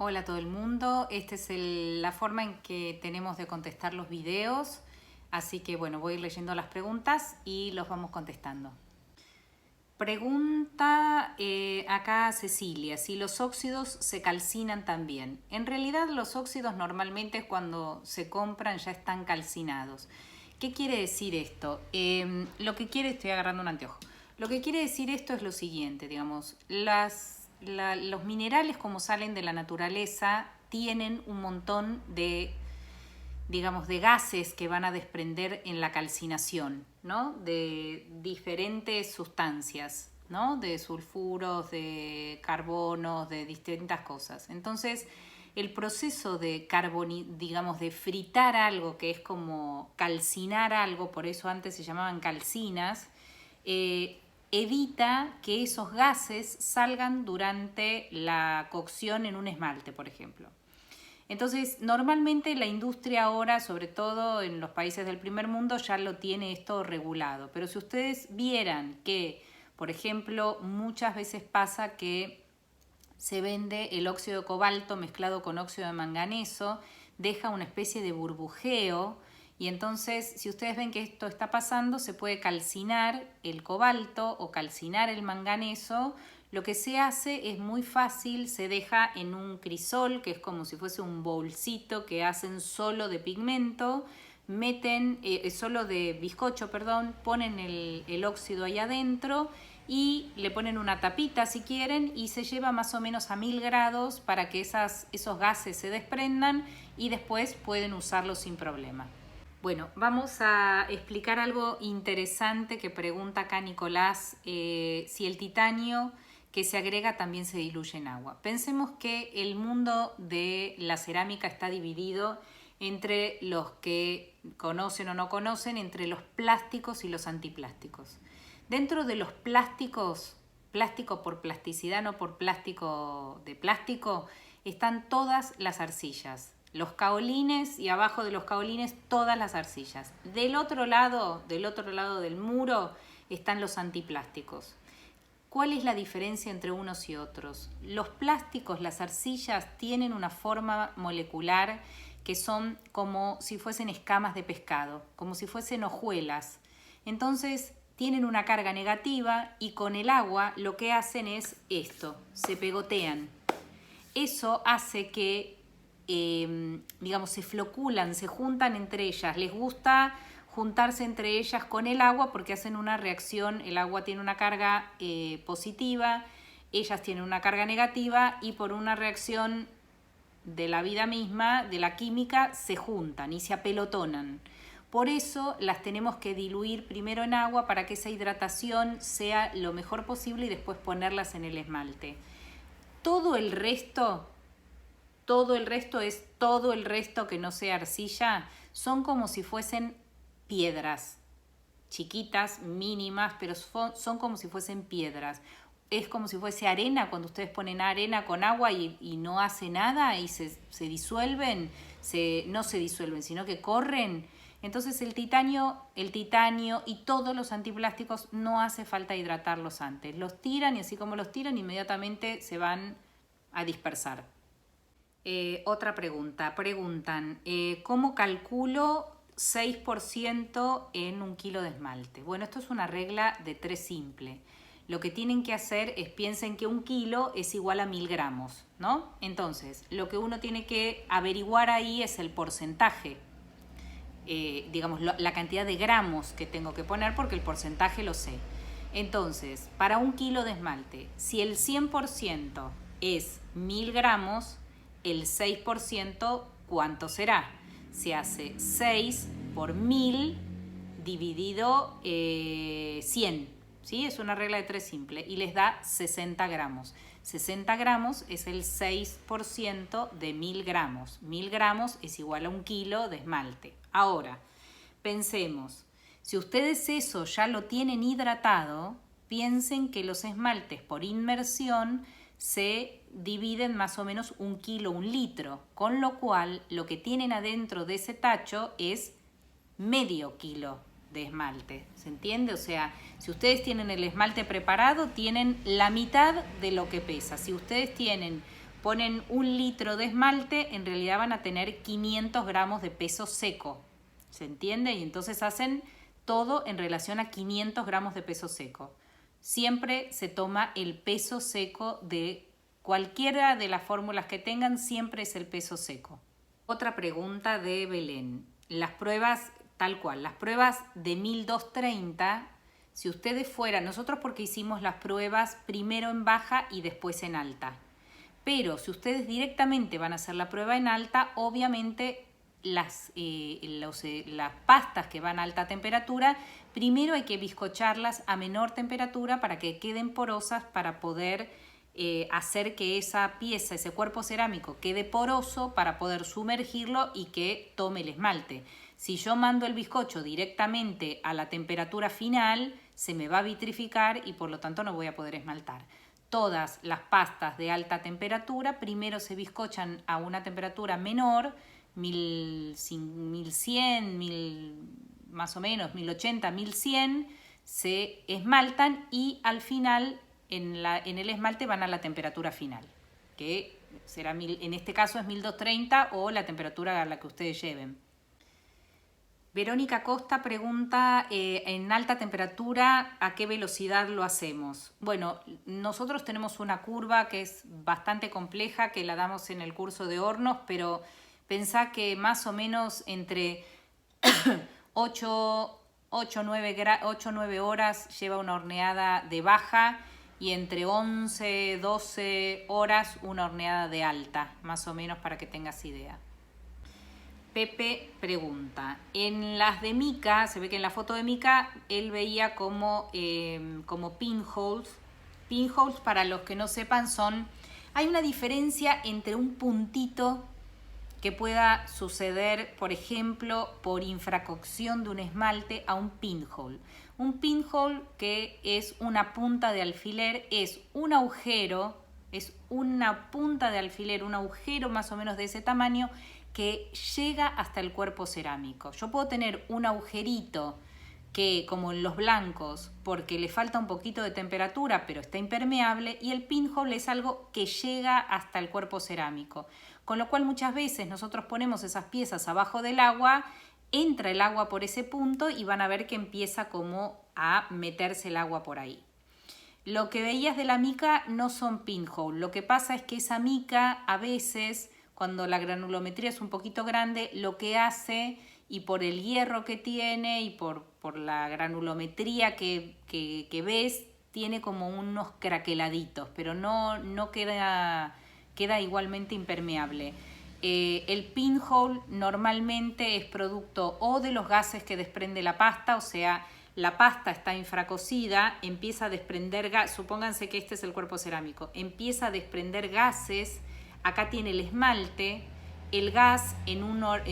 Hola a todo el mundo, esta es la forma en que tenemos de contestar los videos, así que bueno, voy a ir leyendo las preguntas y los vamos contestando. Pregunta acá Cecilia, si los óxidos se calcinan también. En realidad los óxidos normalmente cuando se compran ya están calcinados. ¿Qué quiere decir esto? Estoy agarrando un anteojo. Lo que quiere decir esto es lo siguiente, digamos, los minerales como salen de la naturaleza tienen un montón de, digamos, de gases que van a desprender en la calcinación, ¿no? De diferentes sustancias, ¿no? De sulfuros, de carbonos, de distintas cosas. Entonces, el proceso de digamos, de fritar algo, que es como calcinar algo, por eso antes se llamaban calcinas, evita que esos gases salgan durante la cocción en un esmalte, por ejemplo. Entonces, normalmente la industria ahora, sobre todo en los países del primer mundo, ya lo tiene esto regulado. Pero si ustedes vieran que, por ejemplo, muchas veces pasa que se vende el óxido de cobalto mezclado con óxido de manganeso, deja una especie de burbujeo y entonces si ustedes ven que esto está pasando se puede calcinar el cobalto o calcinar el manganeso. Lo que se hace es muy fácil, se deja en un crisol que es como si fuese un bolsito que hacen solo de pigmento, meten solo de bizcocho, perdón, ponen el óxido ahí adentro y le ponen una tapita si quieren y se lleva más o menos a 1000 grados para que esos gases se desprendan y después pueden usarlo sin problema. Bueno, vamos a explicar algo interesante que pregunta acá Nicolás, si el titanio que se agrega también se diluye en agua. Pensemos que el mundo de la cerámica está dividido entre los que conocen o no conocen, entre los plásticos y los antiplásticos. Dentro de los plásticos, plástico por plasticidad, no por plástico de plástico, están todas las arcillas, los caolines y abajo de los caolines todas las arcillas. Del otro lado del muro están los antiplásticos. ¿Cuál es la diferencia entre unos y otros? Los plásticos, las arcillas, tienen una forma molecular que son como si fuesen escamas de pescado, como si fuesen hojuelas. Entonces tienen una carga negativa y con el agua lo que hacen es esto, se pegotean. Eso hace que, digamos, se floculan, se juntan entre ellas. Les gusta juntarse entre ellas con el agua porque hacen una reacción, el agua tiene una carga positiva, ellas tienen una carga negativa y por una reacción de la vida misma, de la química, se juntan y se apelotonan. Por eso las tenemos que diluir primero en agua para que esa hidratación sea lo mejor posible y después ponerlas en el esmalte. Todo el resto que no sea arcilla, son como si fuesen piedras, chiquitas, mínimas, pero son como si fuesen piedras. Es como si fuese arena, cuando ustedes ponen arena con agua y no hace nada y se disuelven, no se disuelven, sino que corren. Entonces el titanio y todos los antiplásticos no hace falta hidratarlos antes. Los tiran y así como los tiran, inmediatamente se van a dispersar. Otra pregunta. Preguntan, ¿cómo calculo 6% en un kilo de esmalte? Bueno, esto es una regla de 3 simple. Lo que tienen que hacer es piensen que un kilo es igual a 1000 gramos, ¿no? Entonces, lo que uno tiene que averiguar ahí es el porcentaje. Digamos, la cantidad de gramos que tengo que poner porque el porcentaje lo sé. Entonces, para un kilo de esmalte, si el 100% es 1000 gramos, el 6%, ¿cuánto será? Se hace 6 por 1000 dividido 100, ¿sí? Es una regla de 3 simple y les da 60 gramos. 60 gramos es el 6% de 1000 gramos. 1000 gramos es igual a un kilo de esmalte. Ahora, pensemos, si ustedes eso ya lo tienen hidratado, piensen que los esmaltes por inmersión se dividen más o menos 1 kilo, 1 litro, con lo cual lo que tienen adentro de ese tacho es medio kilo de esmalte, ¿se entiende? O sea, si ustedes tienen el esmalte preparado, tienen la mitad de lo que pesa. Si ustedes tienen ponen 1 litro de esmalte, en realidad van a tener 500 gramos de peso seco. ¿Se entiende? Y entonces hacen todo en relación a 500 gramos de peso seco. Siempre se toma el peso seco de cualquiera de las fórmulas que tengan, siempre es el peso seco. Otra pregunta de Belén. Las pruebas, tal cual, las pruebas de 1230, si ustedes fueran, nosotros porque hicimos las pruebas primero en baja y después en alta. Pero si ustedes directamente van a hacer la prueba en alta, obviamente las pastas que van a alta temperatura, primero hay que bizcocharlas a menor temperatura para que queden porosas, para poder hacer que esa pieza, ese cuerpo cerámico quede poroso, para poder sumergirlo y que tome el esmalte. Si yo mando el bizcocho directamente a la temperatura final, se me va a vitrificar y por lo tanto no voy a poder esmaltar. Todas las pastas de alta temperatura primero se bizcochan a una temperatura menor, 1100, más o menos 1080, 1100, se esmaltan y al final en el esmalte van a la temperatura final, que será en este caso es 1230 o la temperatura a la que ustedes lleven. Verónica Costa pregunta, en alta temperatura, ¿a qué velocidad lo hacemos? Bueno, nosotros tenemos una curva que es bastante compleja, que la damos en el curso de hornos, pero pensá que más o menos entre 8 o 9 horas lleva una horneada de baja y entre 11 12 horas una horneada de alta, más o menos para que tengas idea. Pepe pregunta, en las de Mica, se ve que en la foto de Mica él veía como pinholes. Pinholes, para los que no sepan, hay una diferencia entre un puntito que pueda suceder, por ejemplo, por infracocción de un esmalte, a un pinhole. Un pinhole, que es una punta de alfiler, es un agujero, es una punta de alfiler, un agujero más o menos de ese tamaño, que llega hasta el cuerpo cerámico. Yo puedo tener un agujerito que, como en los blancos, porque le falta un poquito de temperatura, pero está impermeable, y el pinhole es algo que llega hasta el cuerpo cerámico. Con lo cual muchas veces nosotros ponemos esas piezas abajo del agua, entra el agua por ese punto y van a ver que empieza como a meterse el agua por ahí. Lo que veías de la mica no son pinhole. Lo que pasa es que esa mica a veces, cuando la granulometría es un poquito grande, lo que hace, y por el hierro que tiene y por la granulometría que ves, tiene como unos craqueladitos, pero no queda igualmente impermeable. El pinhole normalmente es producto o de los gases que desprende la pasta, o sea, la pasta está infracocida, empieza a desprender gas, supónganse que este es el cuerpo cerámico, empieza a desprender gases. Acá tiene el esmalte, el gas en una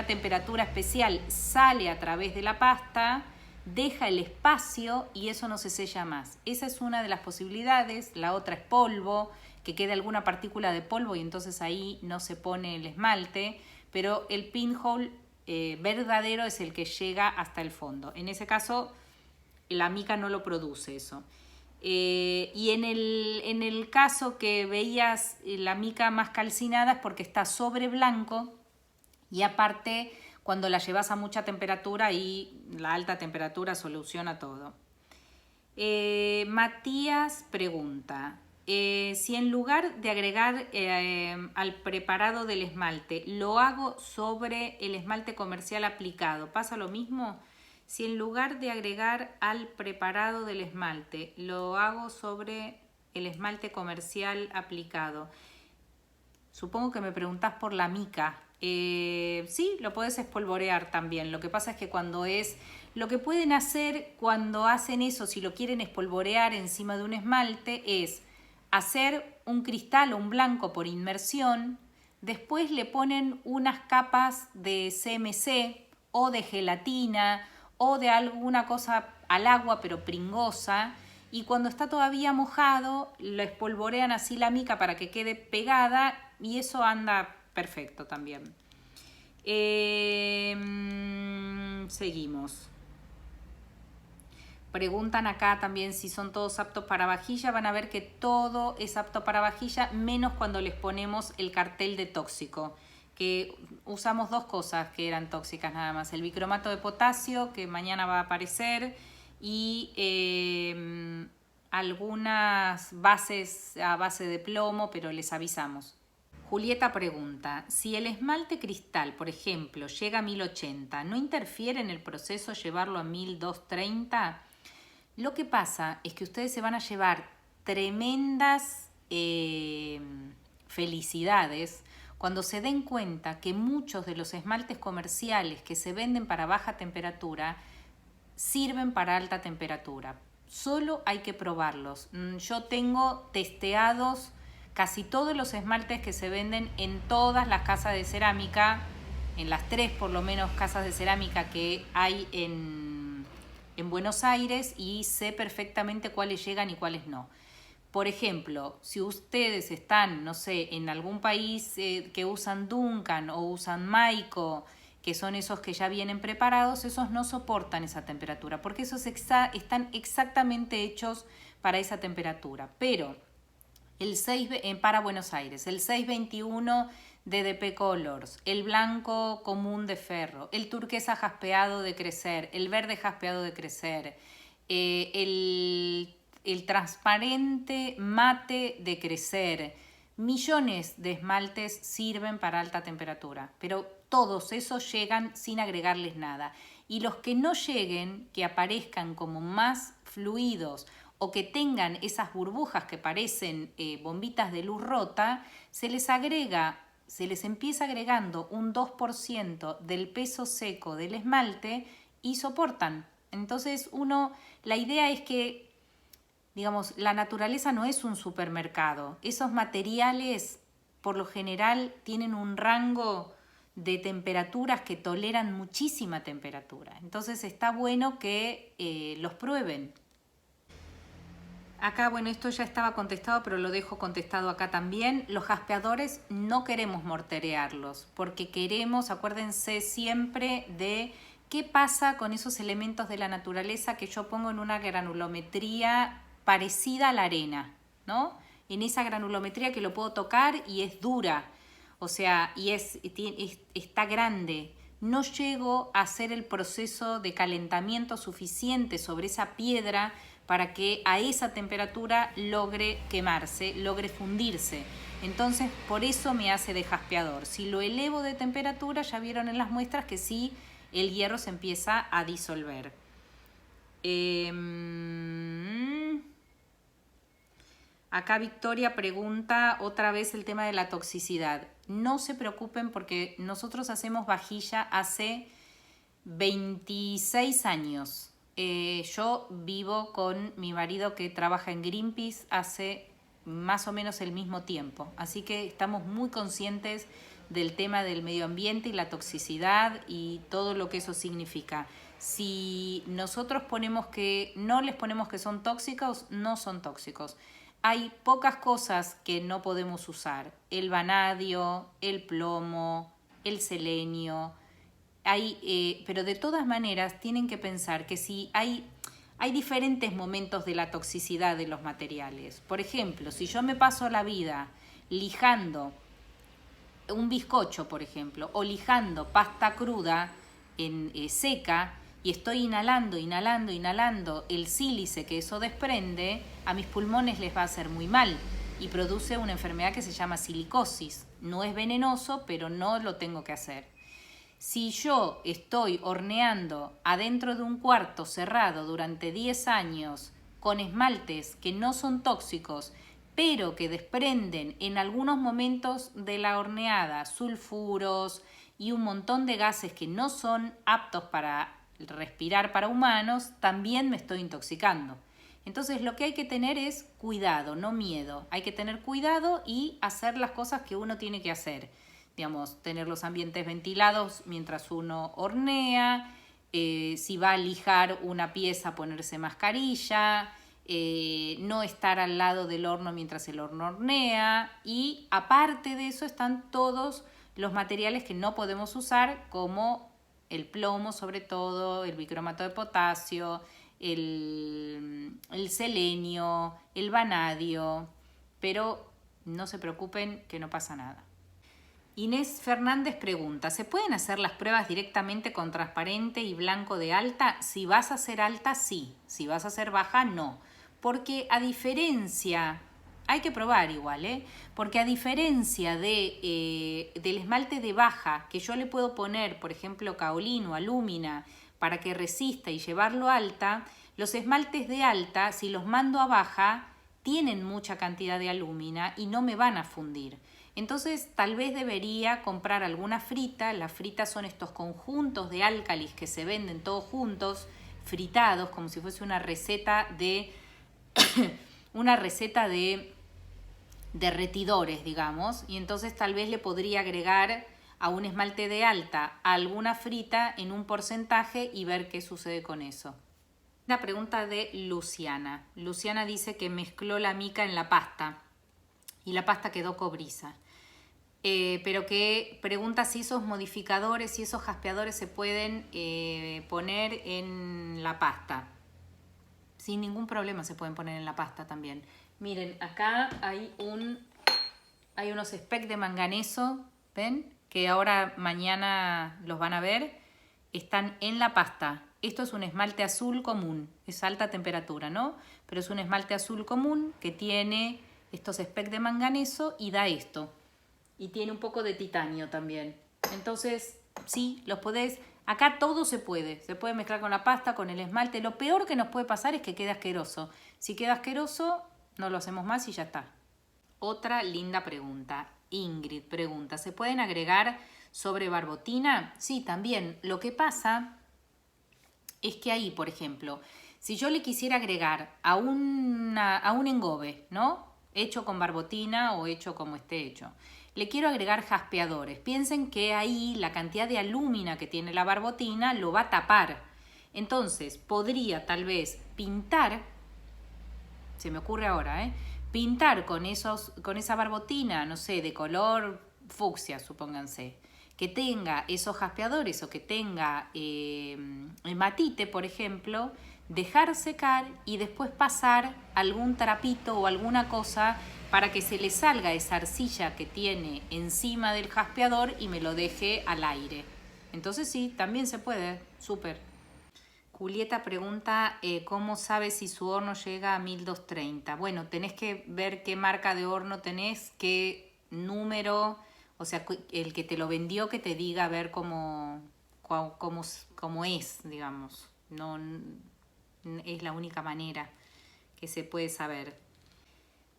temperatura especial sale a través de la pasta, deja el espacio y eso no se sella más. Esa es una de las posibilidades. La otra es polvo, que quede alguna partícula de polvo y entonces ahí no se pone el esmalte, pero el pinhole verdadero es el que llega hasta el fondo. En ese caso, la mica no lo produce eso. Y en el caso que veías la mica más calcinada es porque está sobre blanco y aparte cuando la llevas a mucha temperatura y la alta temperatura soluciona todo. Matías pregunta, si en lugar de agregar al preparado del esmalte lo hago sobre el esmalte comercial aplicado, ¿pasa lo mismo? Si en lugar de agregar al preparado del esmalte lo hago sobre el esmalte comercial aplicado, supongo que me preguntás por la mica. Sí, lo podés espolvorear también. Lo que pasa es que lo que pueden hacer cuando hacen eso, si lo quieren espolvorear encima de un esmalte, es hacer un cristal o un blanco por inmersión, después le ponen unas capas de CMC o de gelatina o de alguna cosa al agua pero pringosa, y cuando está todavía mojado lo espolvorean así la mica para que quede pegada y eso anda perfecto también. Seguimos. Preguntan acá también si son todos aptos para vajilla. Van a ver que todo es apto para vajilla, menos cuando les ponemos el cartel de tóxico, que usamos dos cosas que eran tóxicas nada más. El bicromato de potasio, que mañana va a aparecer, y algunas bases a base de plomo, pero les avisamos. Julieta pregunta, si el esmalte cristal, por ejemplo, llega a 1080, ¿no interfiere en el proceso llevarlo a 1230? Lo que pasa es que ustedes se van a llevar tremendas felicidades cuando se den cuenta que muchos de los esmaltes comerciales que se venden para baja temperatura sirven para alta temperatura. Solo hay que probarlos. Yo tengo testeados casi todos los esmaltes que se venden en todas las casas de cerámica, en las 3 por lo menos casas de cerámica que hay en Buenos Aires, y sé perfectamente cuáles llegan y cuáles no. Por ejemplo, si ustedes están, no sé, en algún país que usan Duncan o usan Maico, que son esos que ya vienen preparados, esos no soportan esa temperatura, porque esos están exactamente hechos para esa temperatura. Pero para Buenos Aires, el 621 de DP Colors, el blanco común de Ferro, el turquesa jaspeado de Crecer, el verde jaspeado de Crecer, el transparente mate de Crecer, millones de esmaltes sirven para alta temperatura, pero todos esos llegan sin agregarles nada. Y los que no lleguen, que aparezcan como más fluidos o que tengan esas burbujas que parecen bombitas de luz rota, se les empieza agregando un 2% del peso seco del esmalte y soportan. Entonces la idea es que, digamos, la naturaleza no es un supermercado. Esos materiales, por lo general, tienen un rango de temperaturas que toleran muchísima temperatura. Entonces está bueno que los prueben. Acá, bueno, esto ya estaba contestado, pero lo dejo contestado acá también. Los jaspeadores no queremos morterearlos, porque queremos, acuérdense siempre de qué pasa con esos elementos de la naturaleza que yo pongo en una granulometría parecida a la arena, ¿no? En esa granulometría que lo puedo tocar y es dura, o sea, y está grande. No llego a hacer el proceso de calentamiento suficiente sobre esa piedra para que a esa temperatura logre quemarse, logre fundirse. Entonces, por eso me hace de jaspeador. Si lo elevo de temperatura, ya vieron en las muestras que sí, el hierro se empieza a disolver. Acá Victoria pregunta otra vez el tema de la toxicidad. No se preocupen porque nosotros hacemos vajilla hace 26 años. Yo vivo con mi marido que trabaja en Greenpeace hace más o menos el mismo tiempo. Así que estamos muy conscientes del tema del medio ambiente y la toxicidad y todo lo que eso significa. Si nosotros no les ponemos que son tóxicos, no son tóxicos. Hay pocas cosas que no podemos usar. El vanadio, el plomo, el selenio. Pero de todas maneras tienen que pensar que si hay diferentes momentos de la toxicidad de los materiales. Por ejemplo, si yo me paso la vida lijando un bizcocho, por ejemplo, o lijando pasta cruda seca, y estoy inhalando el sílice que eso desprende, a mis pulmones les va a hacer muy mal y produce una enfermedad que se llama silicosis. No es venenoso, pero no lo tengo que hacer. Si yo estoy horneando adentro de un cuarto cerrado durante 10 años con esmaltes que no son tóxicos, pero que desprenden en algunos momentos de la horneada sulfuros y un montón de gases que no son aptos para respirar para humanos, también me estoy intoxicando. Entonces lo que hay que tener es cuidado, no miedo. Hay que tener cuidado y hacer las cosas que uno tiene que hacer. Digamos, tener los ambientes ventilados mientras uno hornea, si va a lijar una pieza, ponerse mascarilla, no estar al lado del horno mientras el horno hornea, y aparte de eso están todos los materiales que no podemos usar, como el plomo sobre todo, el bicromato de potasio, el selenio, el vanadio, pero no se preocupen que no pasa nada. Inés Fernández pregunta, ¿se pueden hacer las pruebas directamente con transparente y blanco de alta? Si vas a hacer alta, sí. Si vas a hacer baja, no. Porque a diferencia, hay que probar igual, porque a diferencia del esmalte de baja, que yo le puedo poner, por ejemplo, kaolín o alúmina, para que resista y llevarlo a alta, los esmaltes de alta, si los mando a baja, tienen mucha cantidad de alúmina y no me van a fundir. Entonces tal vez debería comprar alguna frita. Las fritas son estos conjuntos de álcalis que se venden todos juntos, fritados, como si fuese una receta de derretidores, digamos. Y entonces tal vez le podría agregar a un esmalte de alta alguna frita en un porcentaje y ver qué sucede con eso. La pregunta de Luciana. Luciana dice que mezcló la mica en la pasta y la pasta quedó cobriza. Pero que pregunta si esos modificadores y esos jaspeadores se pueden poner en la pasta. Sin ningún problema se pueden poner en la pasta también. Miren, acá hay unos specs de manganeso, ¿ven? Que ahora mañana los van a ver. Están en la pasta. Esto es un esmalte azul común. Es alta temperatura, ¿no? Pero es un esmalte azul común que tiene estos specs de manganeso y da esto. Y tiene un poco de titanio también. Entonces, sí, los podés. Acá todo se puede mezclar con la pasta, con el esmalte. Lo peor que nos puede pasar es que quede asqueroso. Si queda asqueroso, no lo hacemos más y ya está. Otra linda pregunta. Ingrid pregunta, ¿se pueden agregar sobre barbotina? Sí, también. Lo que pasa es que ahí, por ejemplo, si yo le quisiera agregar a un engobe, ¿no? Hecho con barbotina o hecho como esté hecho. Le quiero agregar jaspeadores. Piensen que ahí la cantidad de alúmina que tiene la barbotina lo va a tapar. Entonces, podría tal vez pintar, se me ocurre ahora, pintar con esa barbotina, no sé, de color fucsia, supónganse, que tenga esos jaspeadores o que tenga hematite, por ejemplo, dejar secar y después pasar algún trapito o alguna cosa para que se le salga esa arcilla que tiene encima del jaspeador y me lo deje al aire. Entonces sí, también se puede, súper. Julieta pregunta, ¿cómo sabes si su horno llega a 1230? Bueno, tenés que ver qué marca de horno tenés, qué número, o sea, el que te lo vendió que te diga a ver cómo es, digamos. No es la única manera que se puede saber.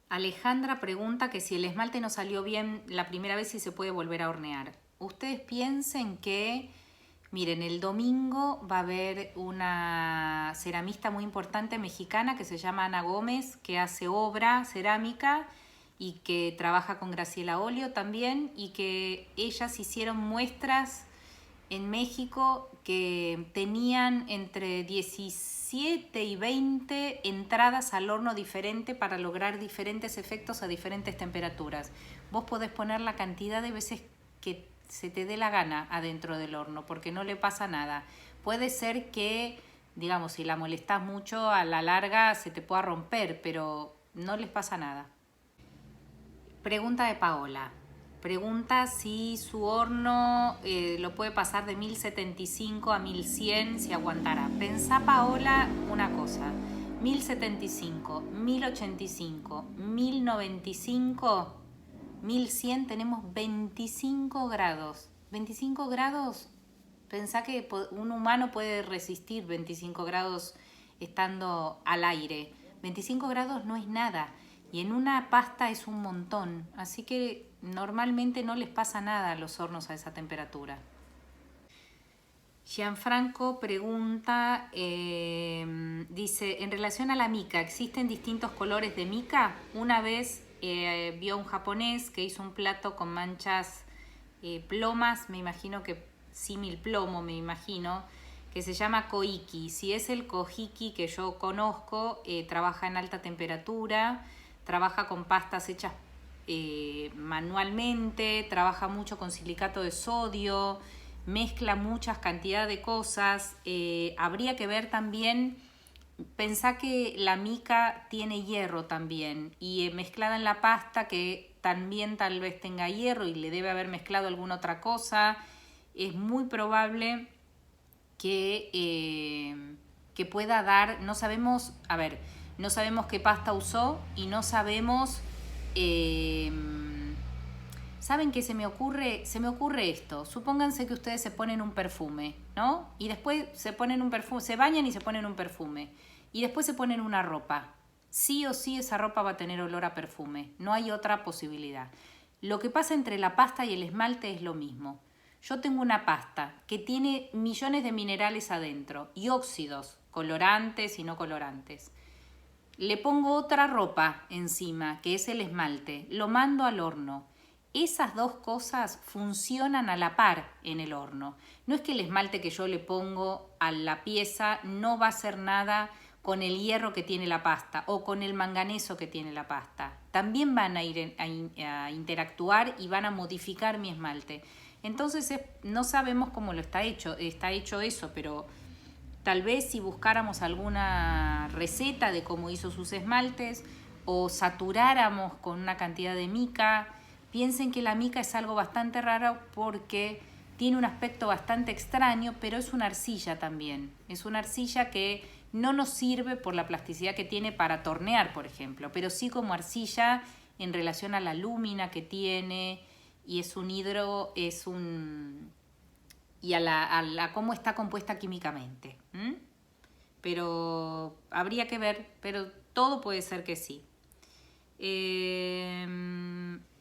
Alejandra pregunta que si el esmalte no salió bien la primera vez, si se puede volver a hornear. Ustedes piensen que, miren, el domingo va a haber una ceramista muy importante mexicana que se llama Ana Gómez, que hace obra cerámica y que trabaja con Graciela Olio también, y que ellas hicieron muestras en México que tenían entre 17 y 20 entradas al horno diferente para lograr diferentes efectos a diferentes temperaturas. Vos podés poner la cantidad de veces que se te dé la gana adentro del horno, porque no le pasa nada. Puede ser que, digamos, si la molestás mucho, a la larga se te pueda romper, pero no les pasa nada. Pregunta de Paola. Pregunta si su horno lo puede pasar de 1075 a 1100, si aguantará. Pensá, Paola, una cosa. 1075, 1085, 1095, 1100, tenemos 25 grados. 25 grados, pensá que un humano puede resistir 25 grados estando al aire. 25 grados no es nada. Y en una pasta es un montón. Así que normalmente no les pasa nada a los hornos a esa temperatura. Gianfranco pregunta, dice, en relación a la mica, ¿existen distintos colores de mica? Una vez vio un japonés que hizo un plato con manchas plomas, me imagino que símil plomo, me imagino, que se llama koiki. Si es el kojiki que yo conozco, trabaja en alta temperatura, trabaja con pastas hechas manualmente, trabaja mucho con silicato de sodio, mezcla muchas cantidades de cosas. Habría que ver también pensá que la mica tiene hierro también y mezclada en la pasta que también tal vez tenga hierro y le debe haber mezclado alguna otra cosa. Es muy probable que pueda dar, no sabemos, a ver, no sabemos qué pasta usó y no sabemos, ¿saben qué se me ocurre? Se me ocurre esto, supónganse que ustedes se ponen un perfume, ¿no? Y después se ponen un perfume, se bañan y se ponen un perfume y después se ponen una ropa. Sí o sí esa ropa va a tener olor a perfume, no hay otra posibilidad. Lo que pasa entre la pasta y el esmalte es lo mismo. Yo tengo una pasta que tiene millones de minerales adentro y óxidos, colorantes y no colorantes. Le pongo otra ropa encima, que es el esmalte, lo mando al horno. Esas dos cosas funcionan a la par en el horno. No es que el esmalte que yo le pongo a la pieza no va a hacer nada con el hierro que tiene la pasta o con el manganeso que tiene la pasta. También van a ir a interactuar y van a modificar mi esmalte. Entonces no sabemos cómo lo está hecho eso, pero tal vez si buscáramos alguna receta de cómo hizo sus esmaltes o saturáramos con una cantidad de mica. Piensen que la mica es algo bastante raro porque tiene un aspecto bastante extraño, pero es una arcilla también. Es una arcilla que no nos sirve por la plasticidad que tiene para tornear, por ejemplo, pero sí como arcilla en relación a la lúmina que tiene y es un y a la cómo está compuesta químicamente. Pero habría que ver, pero todo puede ser que sí.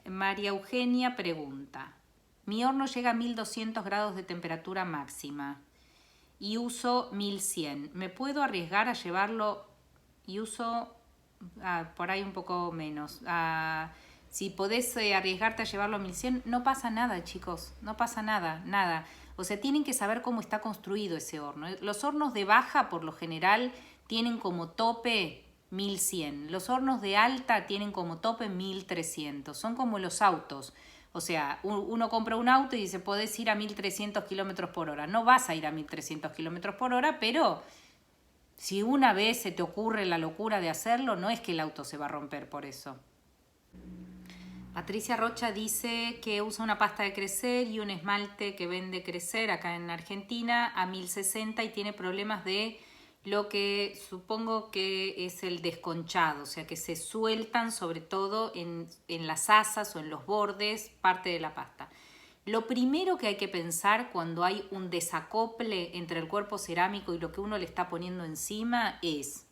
María Eugenia pregunta, mi horno llega a 1200 grados de temperatura máxima y uso 1100. ¿Me puedo arriesgar a llevarlo? Y uso por ahí un poco menos. Si podés arriesgarte a llevarlo a 1100, no pasa nada, chicos. No pasa nada, nada. O sea, tienen que saber cómo está construido ese horno. Los hornos de baja, por lo general, tienen como tope 1100. Los hornos de alta tienen como tope 1300. Son como los autos. O sea, uno compra un auto y dice, podés ir a 1300 kilómetros por hora. No vas a ir a 1300 kilómetros por hora, pero si una vez se te ocurre la locura de hacerlo, no es que el auto se va a romper por eso. Patricia Rocha dice que usa una pasta de crecer y un esmalte que vende crecer acá en Argentina a 1060 y tiene problemas de lo que supongo que es el desconchado, o sea que se sueltan sobre todo en las asas o en los bordes parte de la pasta. Lo primero que hay que pensar cuando hay un desacople entre el cuerpo cerámico y lo que uno le está poniendo encima es,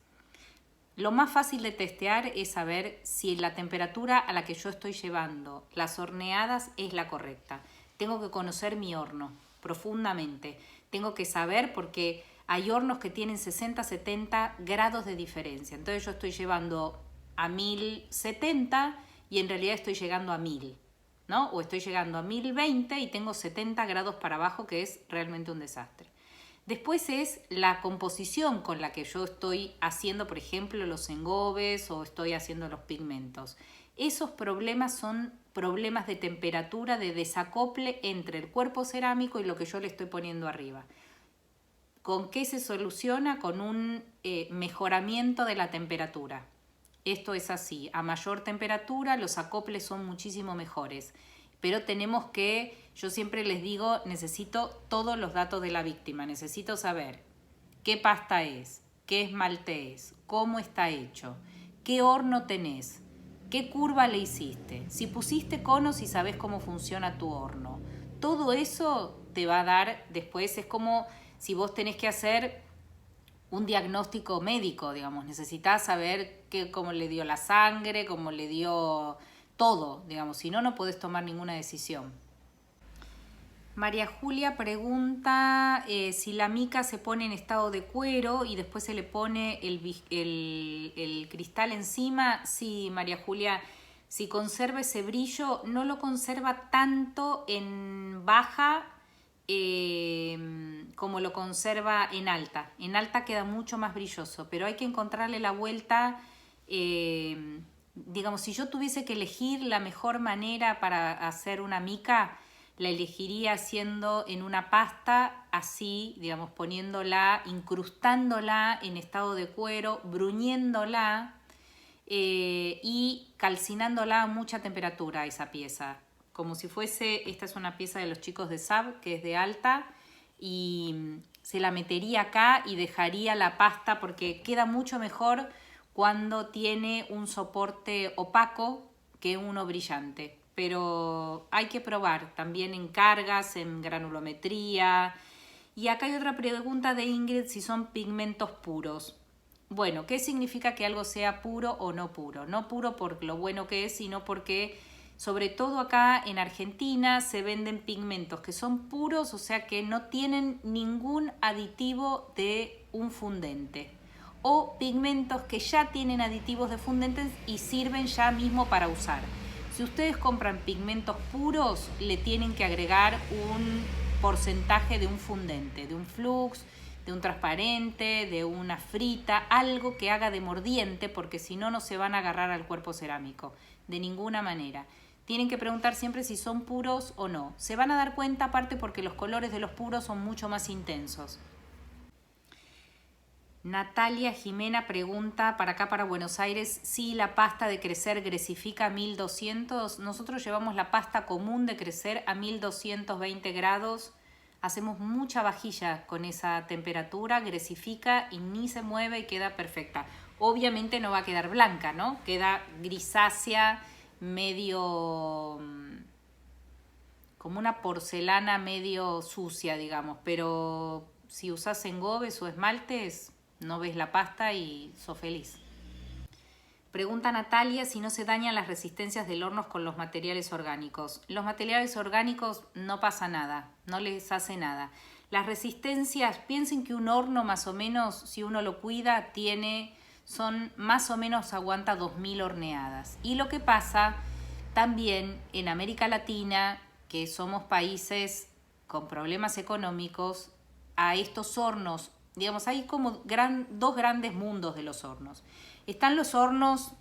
lo más fácil de testear es saber si la temperatura a la que yo estoy llevando las horneadas es la correcta. Tengo que conocer mi horno profundamente. Tengo que saber porque hay hornos que tienen 60, 70 grados de diferencia. Entonces yo estoy llevando a 1070 y en realidad estoy llegando a 1000, ¿no? O estoy llegando a 1020 y tengo 70 grados para abajo, que es realmente un desastre. Después es la composición con la que yo estoy haciendo, por ejemplo, los engobes o estoy haciendo los pigmentos. Esos problemas son problemas de temperatura, de desacople entre el cuerpo cerámico y lo que yo le estoy poniendo arriba. ¿Con qué se soluciona? Con un mejoramiento de la temperatura. Esto es así, a mayor temperatura los acoples son muchísimo mejores. Pero tenemos que, yo siempre les digo, necesito todos los datos de la víctima. Necesito saber qué pasta es, qué esmalte es, cómo está hecho, qué horno tenés, qué curva le hiciste, si pusiste conos y sabés cómo funciona tu horno. Todo eso te va a dar, después es como si vos tenés que hacer un diagnóstico médico, digamos. Necesitas saber cómo le dio la sangre, cómo le dio todo, digamos, si no, no podés tomar ninguna decisión. María Julia pregunta si la mica se pone en estado de cuero y después se le pone el cristal encima. Sí, María Julia, si conserva ese brillo, no lo conserva tanto en baja como lo conserva en alta. En alta queda mucho más brilloso, pero hay que encontrarle la vuelta. Digamos, si yo tuviese que elegir la mejor manera para hacer una mica, la elegiría haciendo en una pasta, así, digamos, poniéndola, incrustándola en estado de cuero, bruñéndola y calcinándola a mucha temperatura esa pieza. Como si fuese, esta es una pieza de los chicos de Saab, que es de alta, y se la metería acá y dejaría la pasta porque queda mucho mejor cuando tiene un soporte opaco que uno brillante. Pero hay que probar también en cargas, en granulometría. Y acá hay otra pregunta de Ingrid, si son pigmentos puros. Bueno, ¿qué significa que algo sea puro o no puro? No puro por lo bueno que es, sino porque sobre todo acá en Argentina se venden pigmentos que son puros, o sea que no tienen ningún aditivo de un fundente. O pigmentos que ya tienen aditivos de fundentes y sirven ya mismo para usar. Si ustedes compran pigmentos puros, le tienen que agregar un porcentaje de un fundente, de un flux, de un transparente, de una frita, algo que haga de mordiente, porque si no, no se van a agarrar al cuerpo cerámico, de ninguna manera. Tienen que preguntar siempre si son puros o no. Se van a dar cuenta aparte porque los colores de los puros son mucho más intensos. Natalia Jimena pregunta para acá, para Buenos Aires, si la pasta de crecer gresifica a 1200. Nosotros llevamos la pasta común de crecer a 1220 grados. Hacemos mucha vajilla con esa temperatura, gresifica y ni se mueve y queda perfecta. Obviamente no va a quedar blanca, ¿no? Queda grisácea, medio como una porcelana medio sucia, digamos. Pero si usas engobes o esmaltes, no ves la pasta y sos feliz. Pregunta Natalia si no se dañan las resistencias del horno con los materiales orgánicos. Los materiales orgánicos no pasa nada, no les hace nada. Las resistencias, piensen que un horno más o menos, si uno lo cuida, son más o menos aguanta 2000 horneadas. Y lo que pasa también en América Latina, que somos países con problemas económicos, a estos hornos, digamos, hay como dos grandes mundos de los hornos. Están los hornos,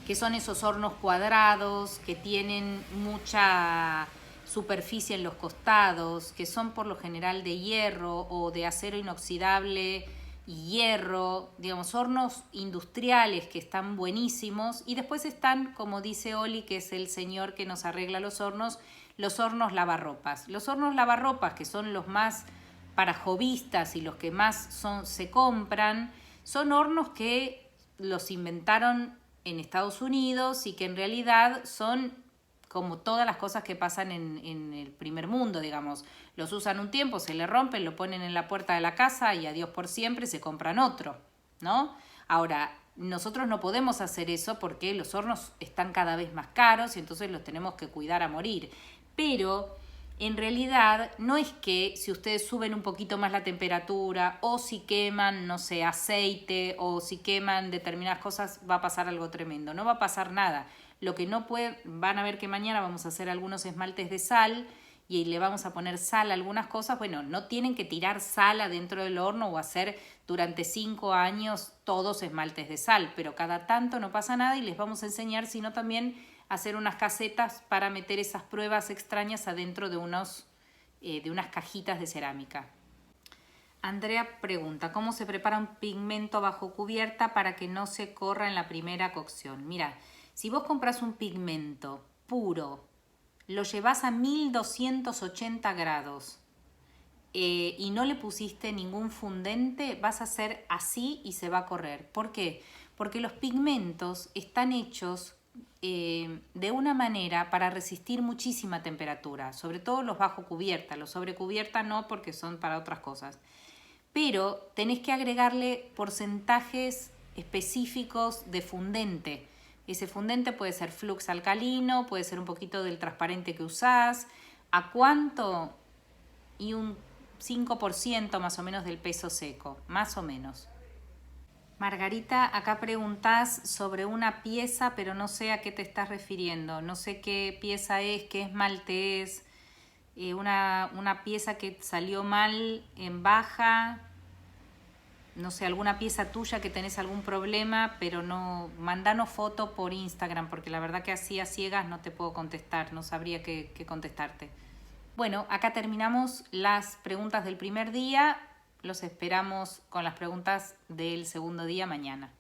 que son esos hornos cuadrados, que tienen mucha superficie en los costados, que son por lo general de hierro o de acero inoxidable y hierro, digamos, hornos industriales que están buenísimos. Y después están, como dice Oli, que es el señor que nos arregla los hornos lavarropas. Los hornos lavarropas, que son los más para hobbyistas y los que más se compran, son hornos que los inventaron en Estados Unidos y que en realidad son como todas las cosas que pasan en el primer mundo, digamos. Los usan un tiempo, se le rompen, lo ponen en la puerta de la casa y adiós por siempre, se compran otro, ¿no? Ahora, nosotros no podemos hacer eso porque los hornos están cada vez más caros y entonces los tenemos que cuidar a morir. Pero en realidad no es que si ustedes suben un poquito más la temperatura o si queman, no sé, aceite o si queman determinadas cosas va a pasar algo tremendo. No va a pasar nada. Lo que no van a ver que mañana vamos a hacer algunos esmaltes de sal y le vamos a poner sal a algunas cosas. Bueno, no tienen que tirar sal adentro del horno o hacer durante 5 años todos esmaltes de sal, pero cada tanto no pasa nada y les vamos a enseñar, sino también hacer unas casetas para meter esas pruebas extrañas adentro de unas cajitas de cerámica. Andrea pregunta, ¿cómo se prepara un pigmento bajo cubierta para que no se corra en la primera cocción? Mira, si vos compras un pigmento puro, lo llevas a 1280 grados y no le pusiste ningún fundente, vas a hacer así y se va a correr. ¿Por qué? Porque los pigmentos están hechos de una manera para resistir muchísima temperatura, sobre todo los bajo cubierta, los sobre cubierta no porque son para otras cosas, pero tenés que agregarle porcentajes específicos de fundente. Ese fundente puede ser flux alcalino, puede ser un poquito del transparente que usás, ¿a cuánto? Y un 5% más o menos del peso seco, más o menos. Margarita, acá preguntás sobre una pieza, pero no sé a qué te estás refiriendo. No sé qué pieza es, qué esmalte es. Una pieza que salió mal en baja. no sé, alguna pieza tuya que tenés algún problema, pero no, mandanos foto por Instagram, porque la verdad que así a ciegas no te puedo contestar, no sabría qué contestarte. Bueno, acá terminamos las preguntas del primer día. Los esperamos con las preguntas del segundo día mañana.